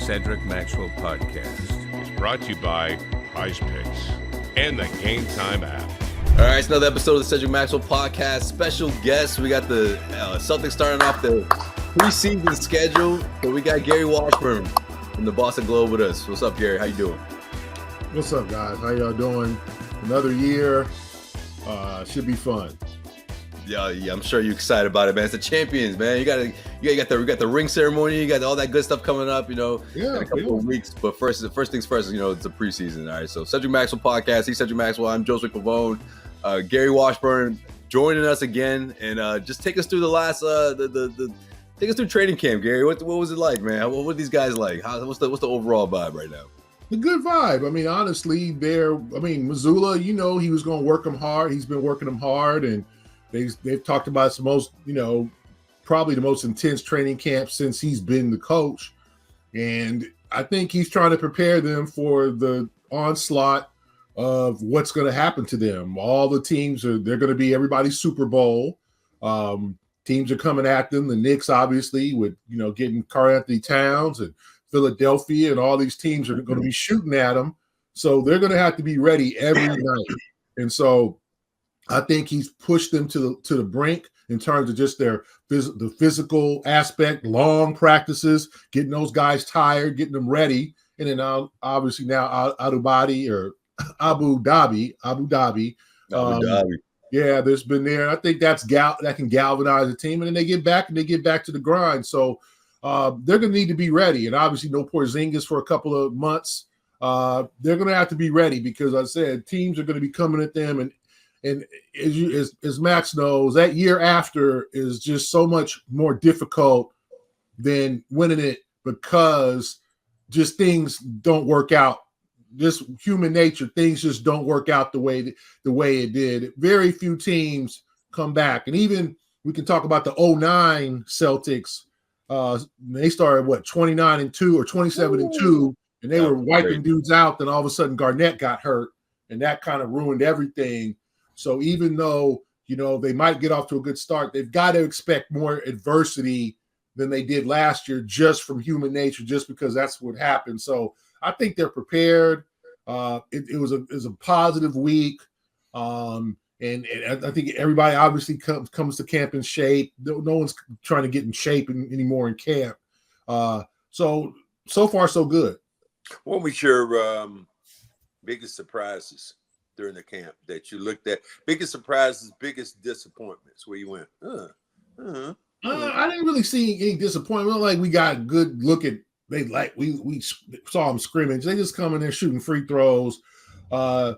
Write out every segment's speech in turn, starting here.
Cedric Maxwell Podcast is brought to you by Prize Picks and the Game Time app. All right, it's another episode of the Cedric Maxwell Podcast. Special guest. We got the Celtics starting off the preseason schedule. So we got Gary Washburn from the Boston Globe with us. What's up, Gary? How you doing? What's up, guys? How y'all doing? Another year. Should be fun. Yeah, I'm sure you're excited about it, man. It's the champions, man. You got the ring ceremony. You got all that good stuff coming up. In a couple of weeks. But first things first. It's the preseason. All right. So Cedric Maxwell Podcast. He's Cedric Maxwell. I'm Josue Pavon. Gary Washburn joining us again, and just take us through the last take us through training camp, Gary. What was it like, man? What were these guys like? What's the overall vibe right now? A good vibe. I mean, honestly, Mazzulla, he was going to work them hard. He's been working them hard, and they've talked about it's the most, probably the most intense training camp since he's been the coach. And I think he's trying to prepare them for the onslaught of what's going to happen to them. All the teams they're going to be everybody's Super Bowl. Teams are coming at them. The Knicks, obviously, with, getting Karl Anthony Towns, and Philadelphia, and all these teams are going to be shooting at them. So they're going to have to be ready every night. And so I think he's pushed them to the brink in terms of just the physical aspect, long practices, getting those guys tired, getting them ready. And then obviously now Abu Dhabi. Yeah, there's been there. I think that can galvanize the team, and then they get back to the grind. So they're going to need to be ready, and obviously no Porzingis for a couple of months. They're going to have to be ready because, I said, teams are going to be coming at them, and as Max knows, that year after is just so much more difficult than winning it because just things don't work out. Just human nature, things just don't work out the way it did. Very few teams come back, and even we can talk about the 2009 Celtics. They started 29-2 or 27-2, and they were wiping dudes out. Then all of a sudden, Garnett got hurt, and that kind of ruined everything. So even though they might get off to a good start, they've got to expect more adversity than they did last year, just from human nature, just because that's what happened. So I think they're prepared. It was a positive week, and I think everybody obviously comes to camp in shape. No one's trying to get in shape anymore in camp. So far, so good. What was your biggest surprises during the camp that you looked at? Biggest surprises, biggest disappointments, where you went, I didn't really see any disappointment. Like, we got a good look at. We saw them scrimmage. They just come in there shooting free throws. I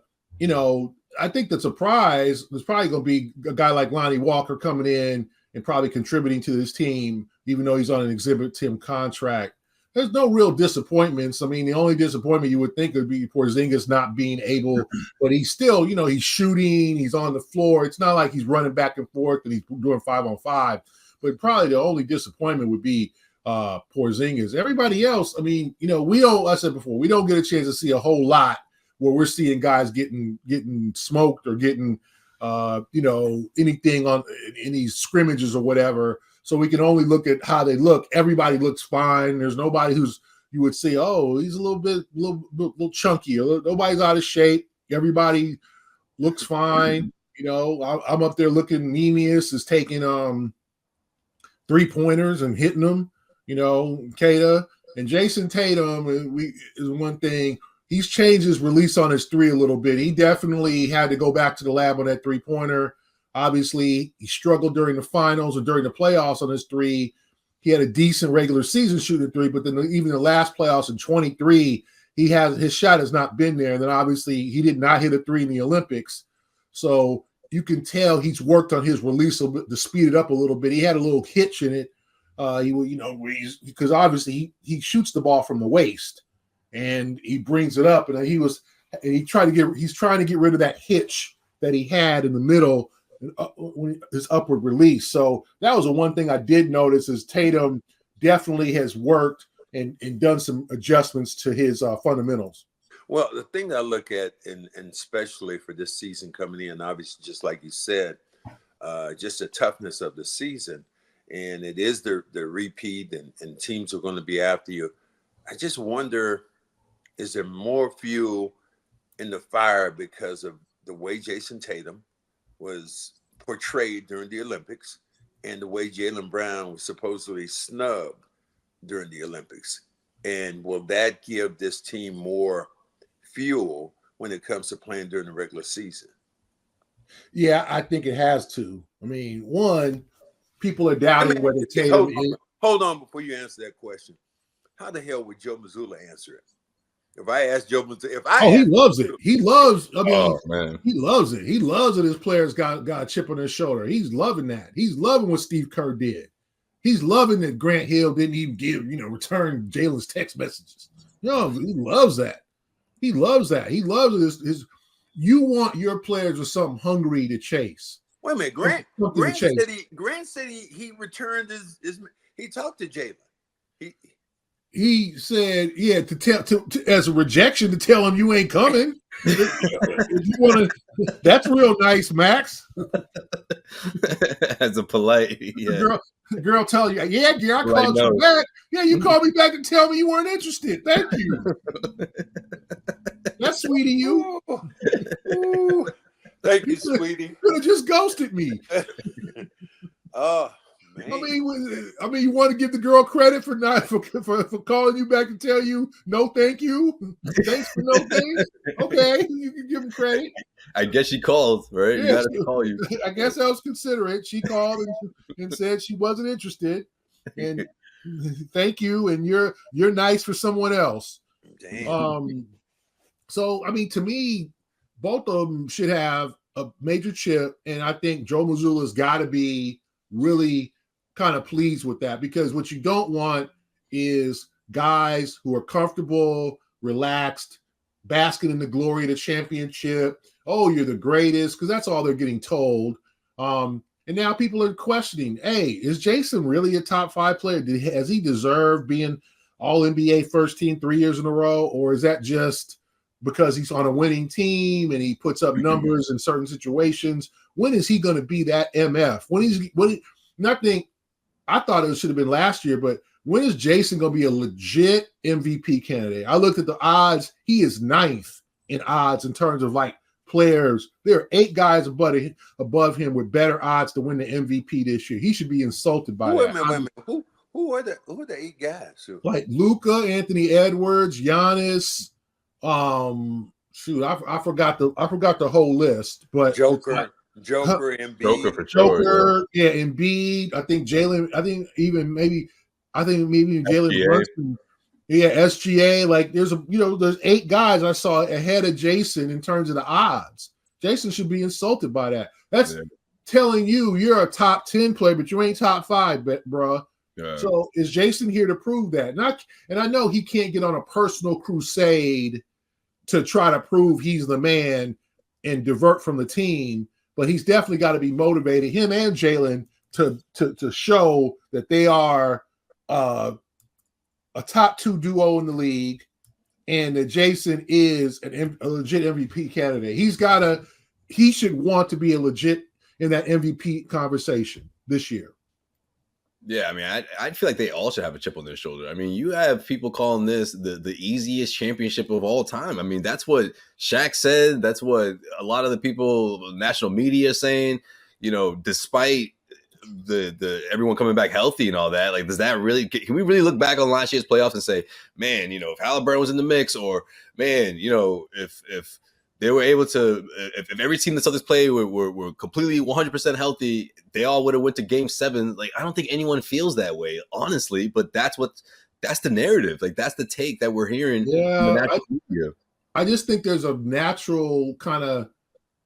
think the surprise was probably going to be a guy like Lonnie Walker coming in and probably contributing to this team, even though he's on an Exhibit 10 contract. There's no real disappointments. I mean, the only disappointment you would think would be Porzingis not being able, but he's still, he's shooting, he's on the floor. It's not like he's running back and forth and he's doing 5-on-5. But probably the only disappointment would be Porzingis. Everybody else, I mean, I said before, we don't get a chance to see a whole lot where we're seeing guys getting smoked or getting anything on any scrimmages or whatever. So we can only look at how they look. Everybody looks fine. There's nobody you would say, oh, he's a little chunky, or nobody's out of shape. Everybody looks fine. I'm up there looking. Nemius is taking 3-pointers and hitting them. Kata and Jayson Tatum is one thing. He's changed his release on his three a little bit. He definitely had to go back to the lab on that 3-pointer. Obviously, he struggled during the finals and during the playoffs on his three. He had a decent regular season shooting three, but then even the last playoffs in 23, his shot has not been there. And then obviously he did not hit a three in the Olympics. So you can tell he's worked on his release a bit to speed it up a little bit. He had a little hitch in it. Because obviously he shoots the ball from the waist and he brings it up, and he's trying to get rid of that hitch that he had in the middle, his upward release. So that was the one thing I did notice is Tatum definitely has worked and done some adjustments to his fundamentals. Well, the thing that I look at, and especially for this season coming in, obviously, just like you said, just the toughness of the season, and it is the repeat, and teams are going to be after you. I just wonder, is there more fuel in the fire because of the way Jayson Tatum was portrayed during the Olympics and the way Jaylen Brown was supposedly snubbed during the Olympics? And will that give this team more fuel when it comes to playing during the regular season? Yeah, I think it has to. I mean, one, people are doubting whether Tatum is. Hold on before you answer that question. How the hell would Joe Mazzulla answer it? If I asked Joe Mazzulla, he loves it. He loves. I mean, man, he loves it. He loves that his players got a chip on his shoulder. He's loving that. He's loving what Steve Kerr did. He's loving that Grant Hill didn't even return Jaylen's text messages. No, he loves that. He loves that. He loves his. You want your players with something hungry to chase. Wait a minute, Grant said he returned his he talked to Jaylen. He said, yeah, to tell as a rejection to tell him you ain't coming. If you want to, that's real nice, Max. As a polite, yeah. Girl tell you, yeah, dear, I called you back. Yeah, you called me back and tell me you weren't interested. Thank you. That's sweet of you. Ooh. Thank you, sweetie. You could have just ghosted me. Oh, man. I mean, you want to give the girl credit for calling you back and tell you no, thank you. Thanks for no thanks. Okay, you can give him credit. I guess she called, right? Yeah, you gotta call you. I guess I was considerate. She called and said she wasn't interested. And thank you. And you're nice for someone else. Damn. So I mean, to me, both of them should have a major chip, and I think Joe Mazzulla's got to be really kind of pleased with that, because what you don't want is guys who are comfortable, relaxed, basking in the glory of the championship. Oh, you're the greatest, because that's all they're getting told. And now people are questioning, hey, is Jayson really a top 5 player? Has he deserved being All-NBA first team 3 years in a row, or is that just because he's on a winning team and he puts up numbers in certain situations? When is he going to be that MF? I thought it should have been last year, but when is Jayson going to be a legit MVP candidate? I looked at the odds. He is 9th in odds in terms of like players. There are 8 guys above him with better odds to win the MVP this year. He should be insulted by that. Wait a minute. Who are the 8 guys? Like Luka, Anthony Edwards, Giannis. I forgot the whole list, but Joker, Embiid. Joker for sure. Yeah, Embiid. I think Jaylen. I think maybe Jaylen Brunson. Yeah, SGA. Like there's 8 guys I saw ahead of Jayson in terms of the odds. Jayson should be insulted by that. That's telling you're a top 10 player, but you ain't top 5, bro. Yeah. So is Jayson here to prove that? And I know he can't get on a personal crusade to try to prove he's the man and divert from the team, but he's definitely got to be motivated, him and Jaylen, to show that they are a top 2 duo in the league, and that Jayson is a legit MVP candidate. He should want to be a legit in that MVP conversation this year. Yeah, I mean, I feel like they all should have a chip on their shoulder. I mean, you have people calling this the easiest championship of all time. I mean, that's what Shaq said. That's what a lot of the people, national media, are saying. Despite the everyone coming back healthy and all that, like, does that really? Can we really look back on last year's playoffs and say, man, if Halliburton was in the mix, or man, if they were able to, if every team the Celtics played were completely 100% healthy, they all would have went to Game 7. Like, I don't think anyone feels that way, honestly. But that's the narrative. Like, that's the take that we're hearing. Yeah, I just think there's a natural kind of,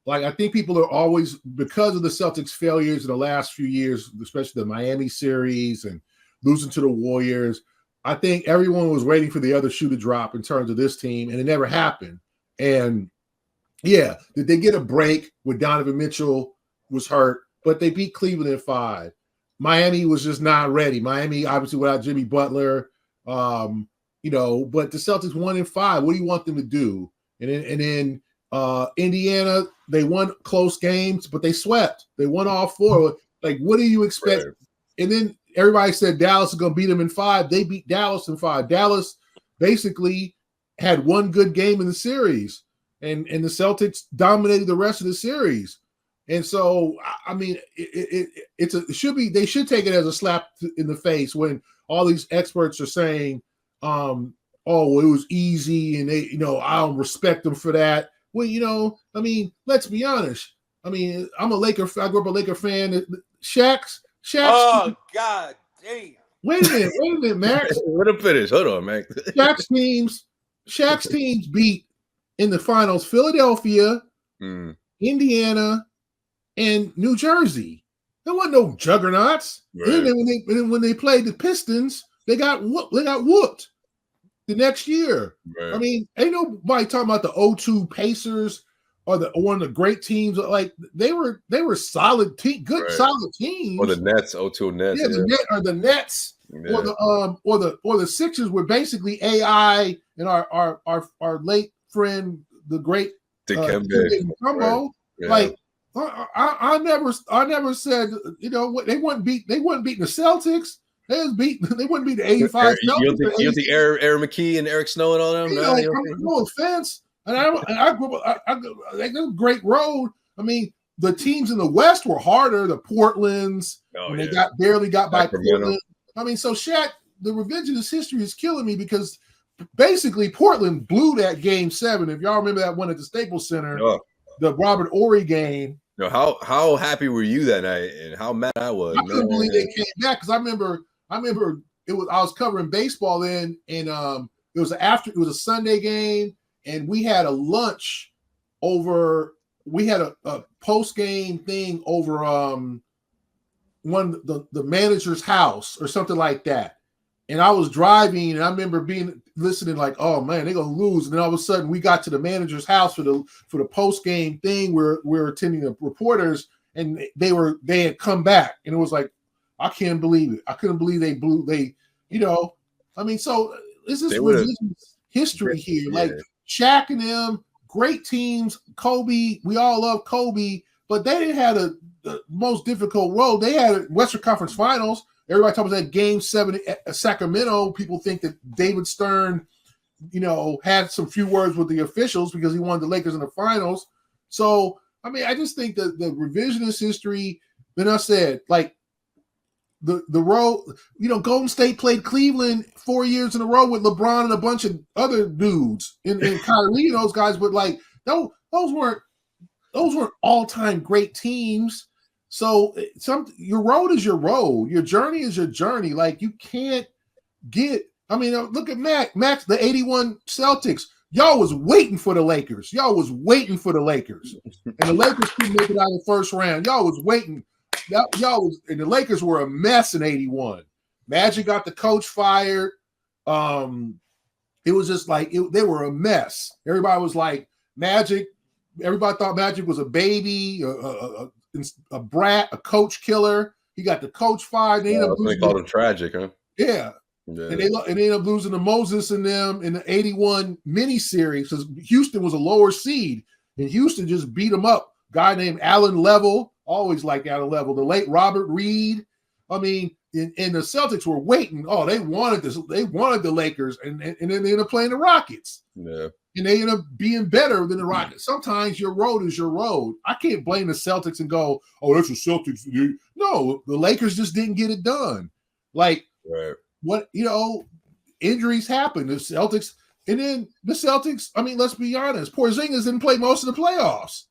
like, I think people are always, because of the Celtics' failures in the last few years, especially the Miami series and losing to the Warriors, I think everyone was waiting for the other shoe to drop in terms of this team, and it never happened. And yeah, did they get a break when Donovan Mitchell was hurt? But they beat Cleveland in 5. Miami was just not ready. Miami, obviously, without Jimmy Butler, but the Celtics won in 5. What do you want them to do? And then Indiana, they won close games, but they swept. They won all 4. Like, what do you expect? Right. And then everybody said Dallas is going to beat them in 5. They beat Dallas in 5. Dallas basically had one good game in the series, and the Celtics dominated the rest of the series. And so, I mean, it should be, they should take it as a slap in the face when all these experts are saying, oh, well, it was easy, and they, I don't respect them for that. Well, I mean, let's be honest. I mean, I'm a Laker. I grew up a Laker fan. Shaq's. Oh, God damn. Wait a minute, Max. Let him finish. Hold on, Max. Shaq's teams beat in the finals Philadelphia, Indiana, and New Jersey. There wasn't no juggernauts. Right. And then when they played the Pistons, they got whooped the next year. Right. I mean, ain't nobody talking about the 0-2 Pacers or one of the great teams. Like they were solid solid teams. Or the Nets, 0-2 Nets. Yeah, the Nets. Yeah. Or the Sixers were basically AI and our late friend, the great Dikembe Mutombo. Yeah. Like I never said they wouldn't beating the Celtics. They wouldn't beat the 85 You don't think Aaron McKee and Eric Snow and all them? No offense. And I grew up. They got a great road. I mean, the teams in the West were harder. The Portlands when they barely got by Portland. I mean, so Shaq, the revisionist history is killing me because basically Portland blew that game 7. If y'all remember that one at the Staples Center, the Robert Horry game. How happy were you that night, and how mad I was? I couldn't believe they came back because I remember I was covering baseball then, and it was a Sunday game, and we had a lunch over. We had a post game thing over the manager's house or something like that. And I was driving, and I remember listening like, oh man, they're gonna lose. And then all of a sudden we got to the manager's house for the post-game thing where we're attending the reporters, and they had come back, and it was like, I can't believe it. I couldn't believe they blew I mean, so this is history here. Like Shaq and them, great teams, Kobe, we all love Kobe, but they didn't have the most difficult road. They had Western Conference Finals. Everybody talks about that Game 7 at Sacramento. People think that David Stern, had some few words with the officials because he wanted the Lakers in the finals. So, I mean, I just think that the revisionist history, then I said, like, the road, Golden State played Cleveland 4 years in a row with LeBron and a bunch of other dudes and Kyrie and those guys, but like those weren't all-time great teams. So your road is your road. Your journey is your journey. Like you can't look at Max, the 81 Celtics. Y'all was waiting for the Lakers. And the Lakers couldn't make it out of the first round. Y'all was waiting. And the Lakers were a mess in 81. Magic got the coach fired. It was just like they were a mess. Everybody was like Magic. Everybody thought Magic was a baby, a brat, a coach killer. He got the coach fired. They called him tragic, huh? Yeah. And they ended up losing to Moses and them in the 81 mini-series because Houston was a lower seed, and Houston just beat them up. Guy named Allen Level, always like Allen Level. The late Robert Reed. I mean, and the Celtics were waiting. Oh, they wanted this. They wanted the Lakers, and then they ended up playing the Rockets. Yeah. And they end up being better than the Rockets. Sometimes your road is your road. I can't blame the Celtics and go, oh, that's the Celtics. No, the Lakers just didn't get it done. Like, injuries happen. The Celtics, I mean, let's be honest. Porzingis didn't play most of the playoffs.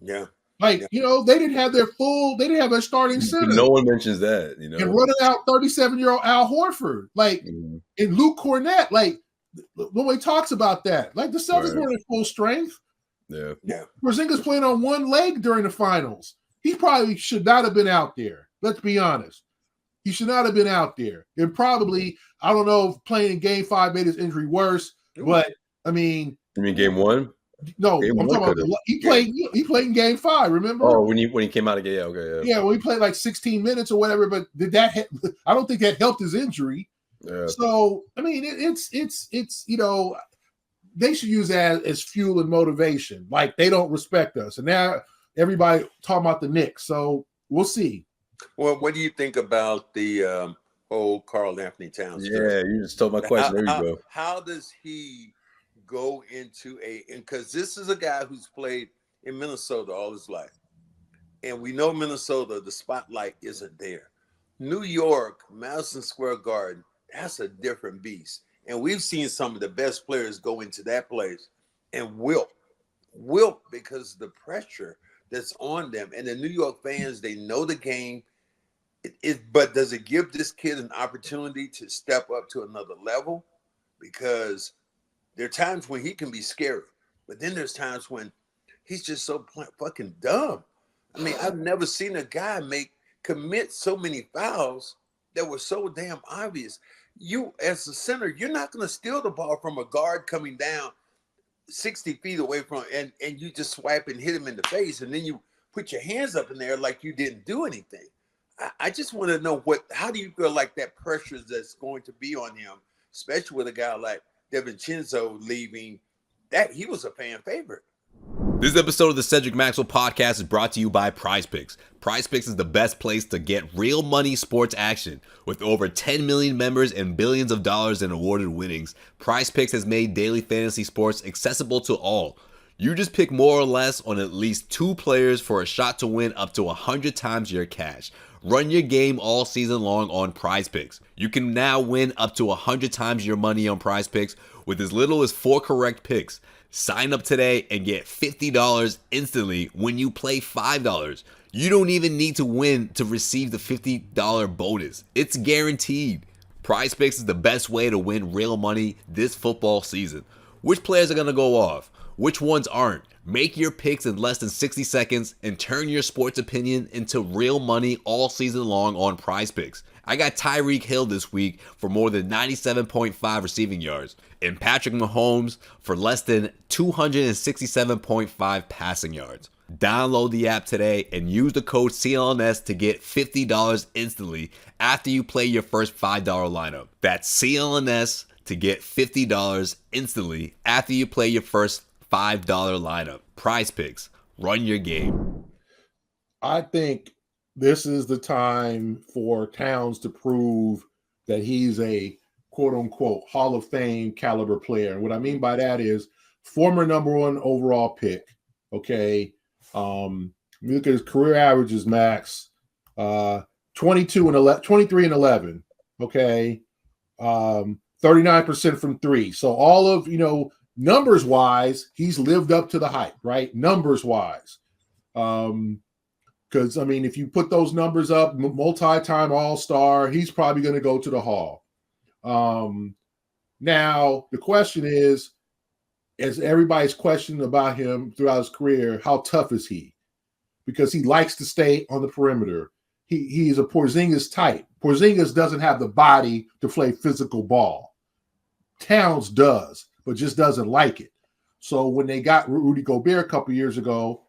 Yeah. Like, they didn't have their starting center. No one mentions that, And running out 37-year-old Al Horford. Like, and Luke Cornett, like, nobody talks about that. Like the Celtics weren't at full strength. Yeah. Porzingis playing on one leg during the finals. He probably should not have been out there. Let's be honest. He should not have been out there. And probably, I don't know if playing in Game 5 made his injury worse, but I mean. You mean Game 1? No, I'm talking about he played in Game 5. Remember? Oh, when he came out of game, okay, yeah. When he played like 16 minutes or whatever, but I don't think that helped his injury. Yeah. So I mean, it's they should use that as fuel and motivation. Like they don't respect us, and now everybody talking about the Knicks. So we'll see. Well, what do you think about the whole Karl Anthony Towns. Yeah, you just told my question. There you go. How does he go into because this is a guy who's played in Minnesota all his life. And we know Minnesota, the spotlight isn't there. New York, Madison Square Garden, that's a different beast. And we've seen some of the best players go into that place and wilt because of the pressure that's on them. And the New York fans, they know the game. But does it give this kid an opportunity to step up to another level? Because there are times when he can be scary, but then there's times when he's just so fucking dumb. I mean, I've never seen a guy commit so many fouls that were so damn obvious. You, as a center, you're not going to steal the ball from a guard coming down 60 feet away from, and you just swipe and hit him in the face, and then you put your hands up in there like you didn't do anything. I just want to know how do you feel like that pressure that's going to be on him, especially with a guy like DiVincenzo leaving, that he was a fan favorite. This episode of the Cedric Maxwell Podcast is brought to you by PrizePicks. PrizePicks is the best place to get real money sports action. With over 10 million members and billions of dollars in awarded winnings, PrizePicks has made daily fantasy sports accessible to all. You just pick more or less on at least 2 players for a shot to win up to 100 times your cash. Run your game all season long on PrizePicks. You can now win up to 100 times your money on PrizePicks with as little as 4 correct picks. Sign up today and get $50 instantly when you play $5. You don't even need to win to receive the $50 bonus. It's guaranteed. PrizePicks is the best way to win real money this football season. Which players are going to go off? Which ones aren't? Make your picks in less than 60 seconds and turn your sports opinion into real money all season long on PrizePicks. I got Tyreek Hill this week for more than 97.5 receiving yards and Patrick Mahomes for less than 267.5 passing yards. Download the app today and use the code CLNS to get $50 instantly after you play your first $5 lineup. That's CLNS to get $50 instantly after you play your first $5 lineup. PrizePicks. Run your game. I think this is the time for Towns to prove that he's a quote-unquote Hall of Fame caliber player. And what I mean by that is former number 1 overall pick, okay? You look at his career averages, Max, 23 and 11, okay? 39% from 3. So all of, numbers-wise, he's lived up to the hype, right? Numbers-wise. Because, if you put those numbers up, multi-time All-Star, he's probably going to go to the Hall. Now, the question is, as everybody's questioning about him throughout his career, how tough is he? Because he likes to stay on the perimeter. He's a Porzingis type. Porzingis doesn't have the body to play physical ball. Towns does, but just doesn't like it. So when they got Rudy Gobert a couple years ago,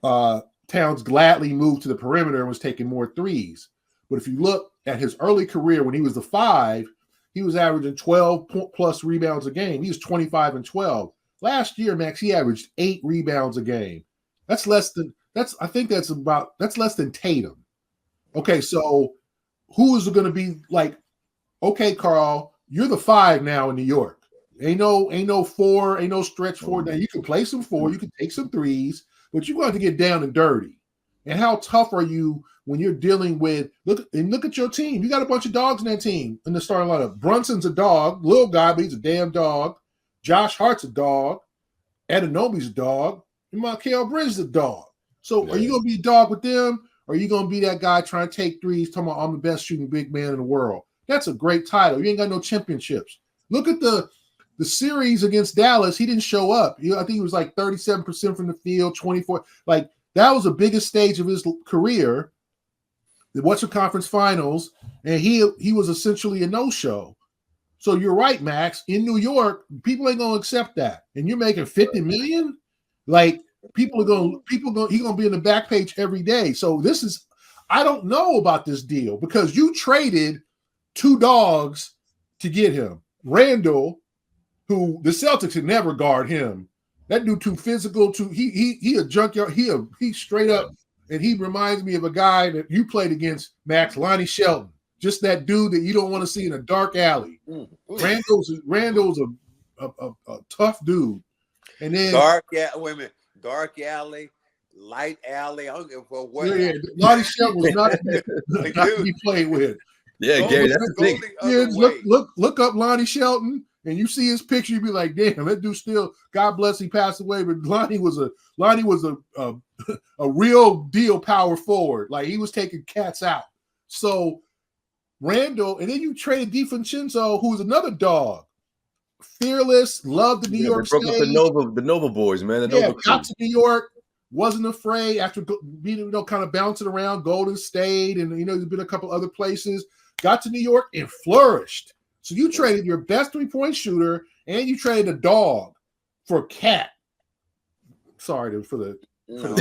Towns gladly moved to the perimeter and was taking more threes. But if you look at his early career when he was the 5, he was averaging 12 plus rebounds a game. He was 25 and 12. Last year, Max, he averaged 8 rebounds a game. That's less than Tatum. Okay, so who is it going to be like, okay, Karl, you're the 5 now in New York. Ain't no 4, ain't no stretch 4. Now you can play some 4, you can take some threes, but you're going to get down and dirty. And how tough are you when you're dealing with look at your team? You got a bunch of dogs in that team in the starting lineup. Brunson's a dog, little guy, but he's a damn dog. Josh Hart's a dog. Anunoby's a dog. And Markel Bridges is a dog. So are you going to be a dog with them? Or are you going to be that guy trying to take threes, talking about I'm the best shooting big man in the world? That's a great title. You ain't got no championships. Look at the series against Dallas. He didn't show up. I think he was like 37% from the field, 24. Like that was the biggest stage of his career, the Western Conference Finals, and he was essentially a no-show. So you're right, Max. In New York, people ain't gonna accept that. And you're making $50 million. Like he's gonna be in the back page every day. So I don't know about this deal because you traded 2 dogs to get him. Randall, who the Celtics could never guard him. That dude too physical. He a junkyard. He straight up, and he reminds me of a guy that you played against, Max, Lonnie Shelton. just that dude that you don't want to see in a dark alley. Randall's a tough dude. And then dark alley, light alley. I don't give a what. Yeah, Lonnie Shelton was not to be played with. Yeah, Gary, that's the thing. Kids, look up Lonnie Shelton, and you see his picture, you be like, damn, that dude still. God bless, he passed away, but Lonnie was a real deal power forward. Like he was taking cats out. So Randall, and then you traded DiVincenzo, who's another dog. Fearless, loved the New York State. Broke up the Nova boys, man. Got to New York, wasn't afraid after being, kind of bouncing around Golden State, and there's been a couple other places. Got to New York and flourished. So you traded your best 3-point shooter, and you traded a dog for a cat. Sorry for the. No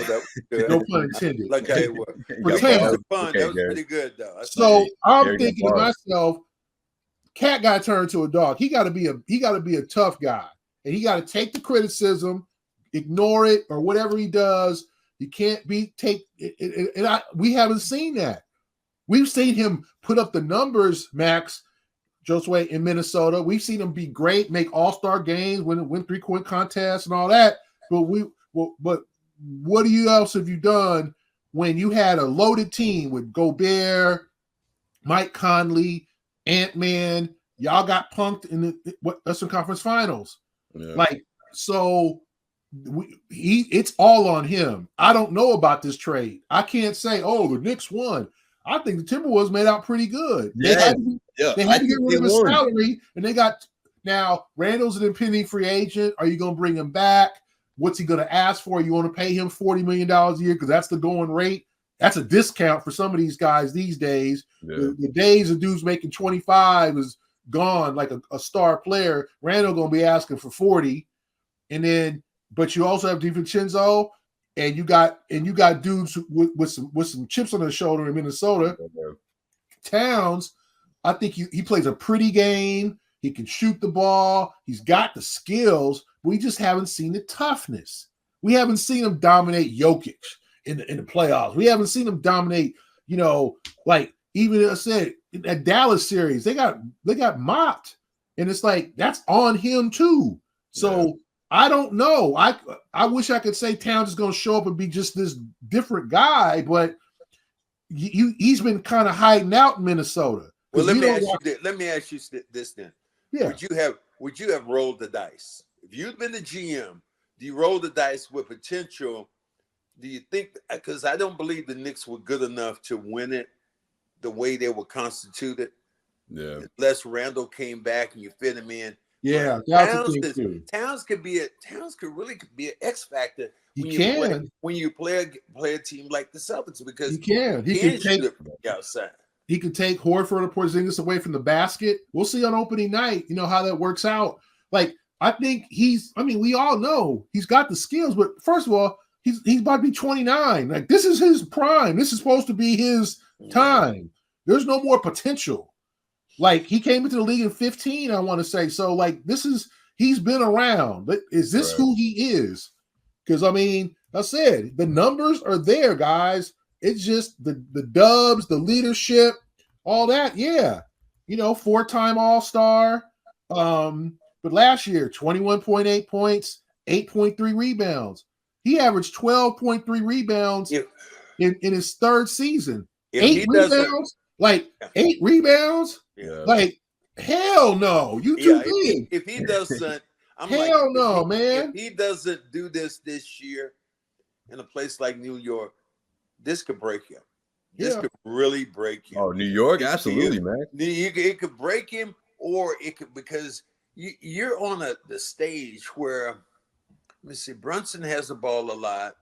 pun intended. Okay, that was pretty good though. So I'm thinking to myself, cat got to turn into a dog. He got to be a tough guy, and he got to take the criticism, ignore it, or whatever he does. He can't we haven't seen that. We've seen him put up the numbers, Max, Josue, in Minnesota. We've seen him be great, make all-star games, win 3-point contests and all that. But what else have you done when you had a loaded team with Gobert, Mike Conley, Ant-Man? Y'all got punked in the Western Conference Finals. Yeah. It's all on him. I don't know about this trade. I can't say, the Knicks won. I think the Timberwolves made out pretty good. They had to get rid of his salary, and they got now Randall's an impending free agent. Are you going to bring him back? What's he going to ask for? You want to pay him $40 million a year because that's the going rate. That's a discount for some of these guys these days. Yeah. The days of dudes making 25 is gone, like a star player. Randall going to be asking for 40, but you also have DiVincenzo. And you got dudes with some chips on their shoulder in Minnesota. Towns, I think he plays a pretty game. He can shoot the ball. He's got the skills. We just haven't seen the toughness. We haven't seen him dominate Jokic in the playoffs. We haven't seen him dominate. Like even I said in that Dallas series, they got mopped, and it's like that's on him too. So. Yeah. I don't know. I wish I could say Towns is going to show up and be just this different guy, but he's been kind of hiding out in Minnesota. Well, let me ask you this then. Yeah. Would you have rolled the dice if you'd been the GM? Do you roll the dice with potential? Do you think? Because I don't believe the Knicks were good enough to win it the way they were constituted. Yeah. Unless Randall came back and you fit him in. Yeah, Towns could really be an X factor when you play a team like the Celtics because he can take it outside. He can take Horford or Porzingis away from the basket. We'll see on opening night, how that works out. Like I think we all know he's got the skills, but first of all, he's about to be 29. Like this is his prime. This is supposed to be his time. There's no more potential. Like he came into the league in 15, I want to say. So like he's been around. But is this who he is? Because I said the numbers are there, guys. It's just the dubs, the leadership, all that. Yeah. 4-time All-Star. But last year, 21.8 points, 8.3 rebounds. He averaged 12.3 rebounds in his third season. 8 rebounds. Like 8 rebounds? Yeah. Like, hell no. You too big. If he doesn't, man. If he doesn't do this year in a place like New York, this could break him. This could really break him. Oh, New York? Absolutely, man. It could break him, or it could, because you're on the stage where, let me see, Brunson has the ball a lot.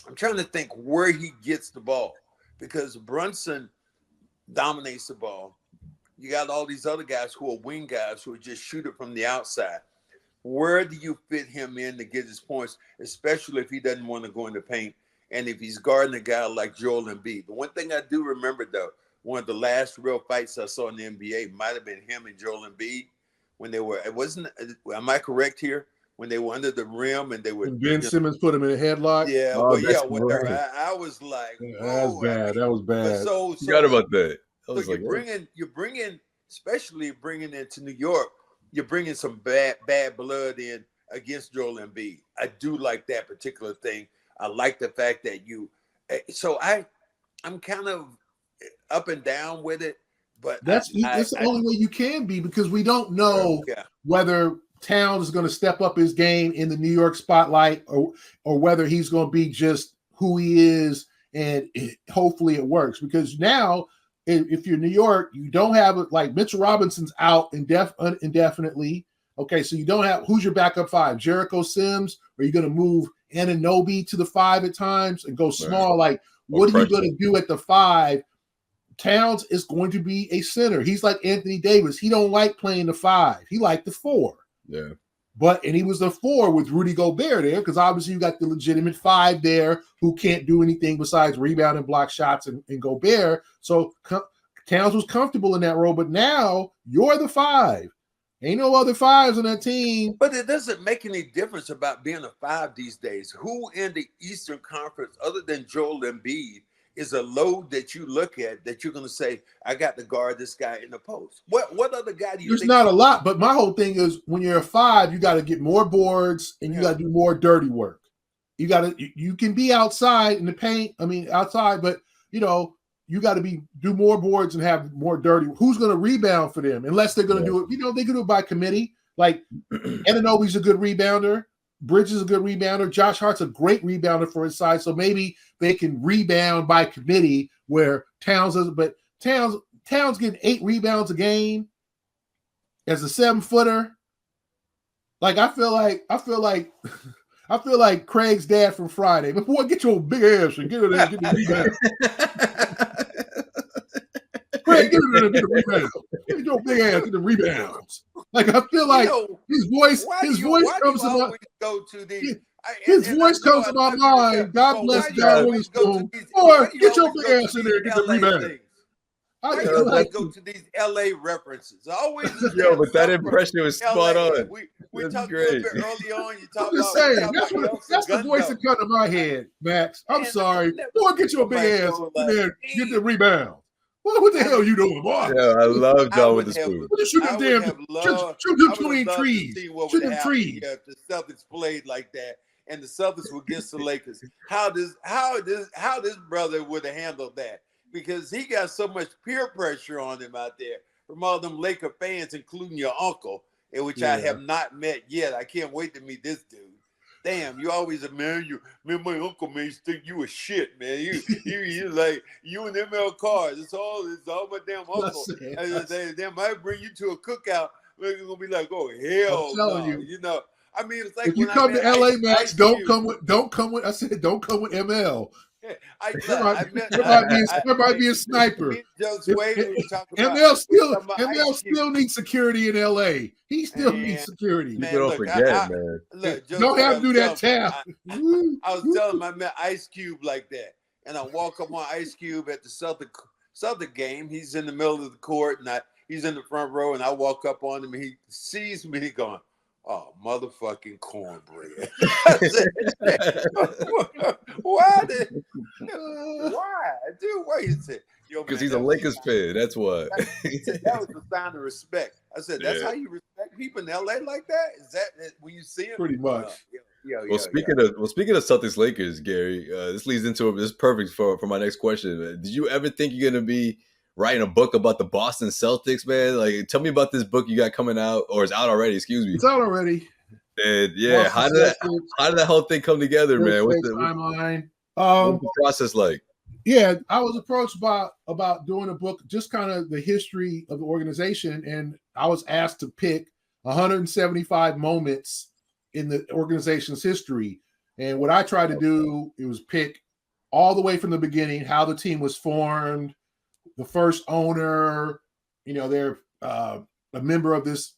I'm trying to think where he gets the ball because Brunson dominates the ball. You got all these other guys who are wing guys who just shoot it from the outside. Where do you fit him in to get his points, especially if he doesn't want to go in the paint and if he's guarding a guy like Joel Embiid? The one thing I do remember, though, one of the last real fights I saw in the NBA might have been him and Joel Embiid when they were, am I correct here? When they were under the rim and they were. Ben Simmons put him in a headlock. Yeah, I was like, that was bad. That was bad. So forgot about that. So you're bringing, especially bringing into New York, you're bringing some bad blood in against Joel Embiid. I do like that particular thing. I like the fact that so I'm kind of up and down with it, but that's the only way you can be, because we don't know whether Towns is going to step up his game in the New York spotlight or whether he's going to be just who he is, and hopefully it works. Because now, if you're New York, you don't have it, like Mitchell Robinson's out indefinitely. Okay, so you don't have, who's your backup five? Jericho Sims? Or are you going to move Anunoby to the 5 at times and go small? Like, what are you going to do at the 5? Towns is going to be a center. He's like Anthony Davis. He don't like playing the 5. He liked the 4. Yeah. And he was the 4 with Rudy Gobert there, because obviously you got the legitimate 5 there who can't do anything besides rebound and block shots and Gobert. So Towns was comfortable in that role, but now you're the 5. Ain't no other 5s on that team. But it doesn't make any difference about being a 5 these days. Who in the Eastern Conference, other than Joel Embiid, is a load that you look at that you're going to say, I got to guard this guy in the post? What other guy do you think? There's not a lot, but my whole thing is, when you're a 5, you got to get more boards and you got to do more dirty work. You can be outside in the paint, outside, but you got to do more boards and have more dirty. Who's going to rebound for them? Unless they're going to do it, they can do it by committee. Like Anunoby's a good rebounder. Bridges is a good rebounder. Josh Hart's a great rebounder for his size. So maybe they can rebound by committee where Towns doesn't. But Towns getting 8 rebounds a game as a 7-footer. Like, I feel like Craig's dad from Friday. But boy, get your big ass and get in there and get the rebound. Craig, get in there and get the rebound. Get your big ass, get the rebounds. Like, I feel like his voice comes to my mind. God bless John Witherspoon. Boy, get your big ass in there and get the rebound. I go to these LA references. Always. But that impression was spot on. We talked a little bit early on. You talk I'm just saying, that's the voice that comes to my head, Max. I'm sorry. Boy, get your big ass in there and get the rebound. What the hell are you doing, boy? Yeah, I love John Witherspoon. Shoot them between trees. Shoot them trees. If the Celtics played like that and the Celtics were against the Lakers, how this brother would have handled that? Because he got so much peer pressure on him out there from all them Laker fans, including your uncle, which I have not met yet. I can't wait to meet this dude. Damn, you always man, my uncle man used to think you was shit, man. You like you and ML Cars. It's all my damn uncle. They might bring you to a cookout. You're gonna be like, oh hell no. I mean, it's like if you come to LA, Max, don't come with ML. There might be a sniper. ML still needs security in LA. He still needs security. Man, don't forget, man. Don't have to do that tap. I was telling him I met Ice Cube like that, and I walk up on Ice Cube at the Celtic game. He's in the middle of the court, and he's in the front row, and I walk up on him, and he sees me going, oh, motherfucking cornbread. Why? Dude, why you say? Because he's a Lakers fan. That's what. That was the sign of respect. I said, that's how you respect people in LA like that? Is that when you see him? Pretty much. Speaking of Celtics Lakers, Gary, this leads into this is perfect for my next question. Did you ever think you're gonna be writing a book about the Boston Celtics, man? Like, tell me about this book you got coming out, or it's out already, excuse me. It's out already. And how did that whole thing come together, man? What's the timeline? What's the process like? Yeah, I was approached about doing a book, just kind of the history of the organization, and I was asked to pick 175 moments in the organization's history. And what I tried to do, it was pick all the way from the beginning, how the team was formed, the first owner, they're a member of this